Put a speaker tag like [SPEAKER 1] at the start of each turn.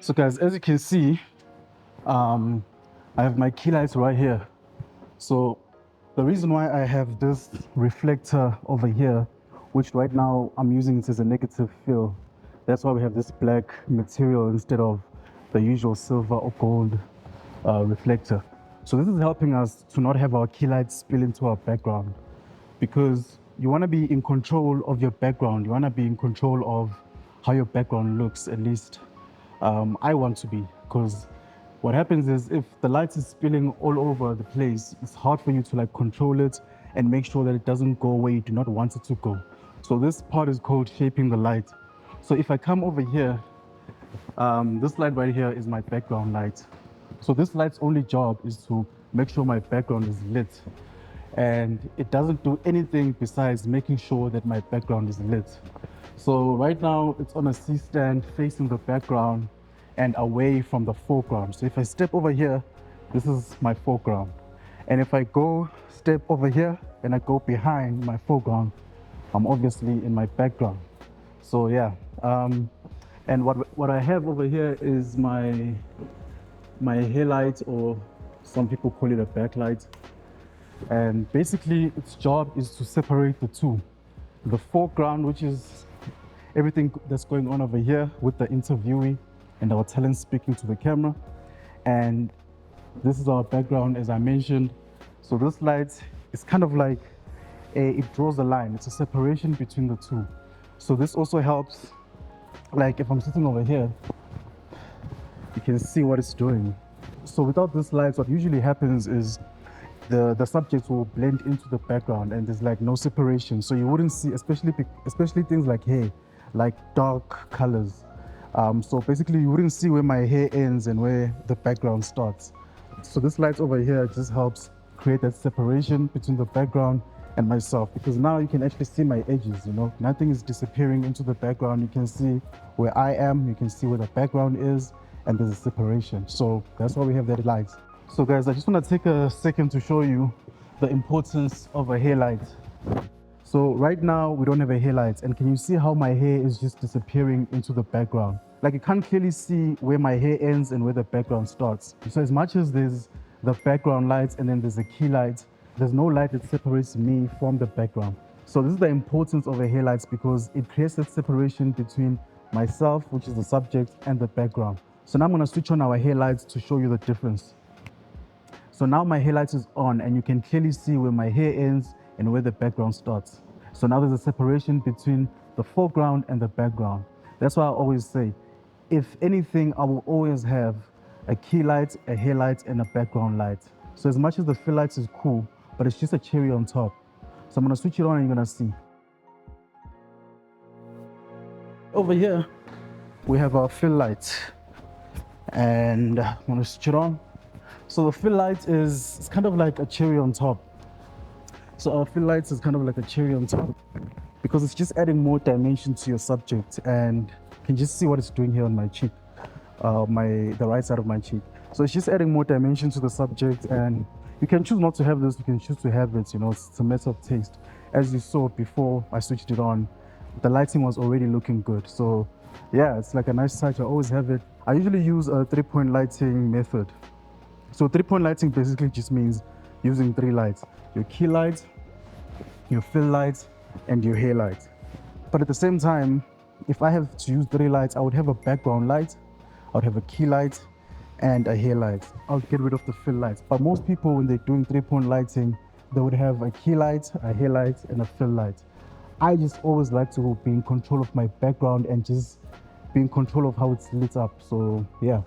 [SPEAKER 1] So guys, as you can see, I have my key lights right here. So the reason why I have this reflector over here, which right now I'm using it as a negative fill, that's why we have this black material instead of the usual silver or gold reflector. So this is helping us to not have our key lights spill into our background, because you want to be in control of your background. You want to be in control of how your background looks. At least I want to be, because what happens is if the light is spilling all over the place, it's hard for you to like control it and make sure that it doesn't go where you do not want it to go. So this part is called shaping the light. So if I come over here, this light right here is my background light. So this light's only job is to make sure my background is lit, and it doesn't do anything besides making sure that my background is lit. So right now it's on a C-stand facing the background and away from the foreground. So if I step over here, this is my foreground. And if I go step over here and I go behind my foreground, I'm obviously in my background. So yeah, and what I have over here is my hairlight, or some people call it a backlight. And basically its job is to separate the two. The foreground, which is everything that's going on over here with the interviewee and our talent speaking to the camera. And this is our background, as I mentioned. So this light is kind of like it draws a line. It's a separation between the two. So this also helps, like if I'm sitting over here, you can see what it's doing. So without this light, what usually happens is the subjects will blend into the background and there's like no separation. So you wouldn't see, especially things like hair, like dark colors. So basically you wouldn't see where my hair ends and where the background starts. So this light over here just helps create that separation between the background and myself, because now you can actually see my edges, you know, nothing is disappearing into the background. You can see where I am, you can see where the background is, and there's a separation. So that's why we have that light. So guys, I just want to take a second to show you the importance of a hair light. So right now we don't have a hair light, and can you see how my hair is just disappearing into the background? Like you can't clearly see where my hair ends and where the background starts. So as much as there's the background light and then there's a key light, there's no light that separates me from the background. So this is the importance of a hair light, because it creates that separation between myself, which is the subject, and the background. So now I'm going to switch on our hair lights to show you the difference. So now my hair light is on and you can clearly see where my hair ends and where the background starts. So now there's a separation between the foreground and the background. That's why I always say, if anything, I will always have a key light, a hair light, and a background light. So as much as the fill lights is cool, but it's just a cherry on top. So I'm gonna switch it on and you're gonna see. Over here, we have our fill light. And I'm gonna switch it on. So the fill light is, it's kind of like a cherry on top. So our fill lights is kind of like a cherry on top, because it's just adding more dimension to your subject, and you can just see what it's doing here on my cheek, the right side of my cheek. So it's just adding more dimension to the subject, and you can choose not to have this, you can choose to have it, you know, it's a matter of taste. As you saw before I switched it on, the lighting was already looking good. So yeah, it's like a nice touch. I always have it. I usually use a 3-point lighting method. So 3-point lighting basically just means using 3 lights: your key light, your fill light, and your hair light. But at the same time, if I have to use 3 lights, I would have a background light, I would have a key light, and a hair light. I'll get rid of the fill lights. But most people, when they're doing 3-point lighting, they would have a key light, a hair light, and a fill light. I just always like to be in control of my background and just be in control of how it's lit up. So yeah.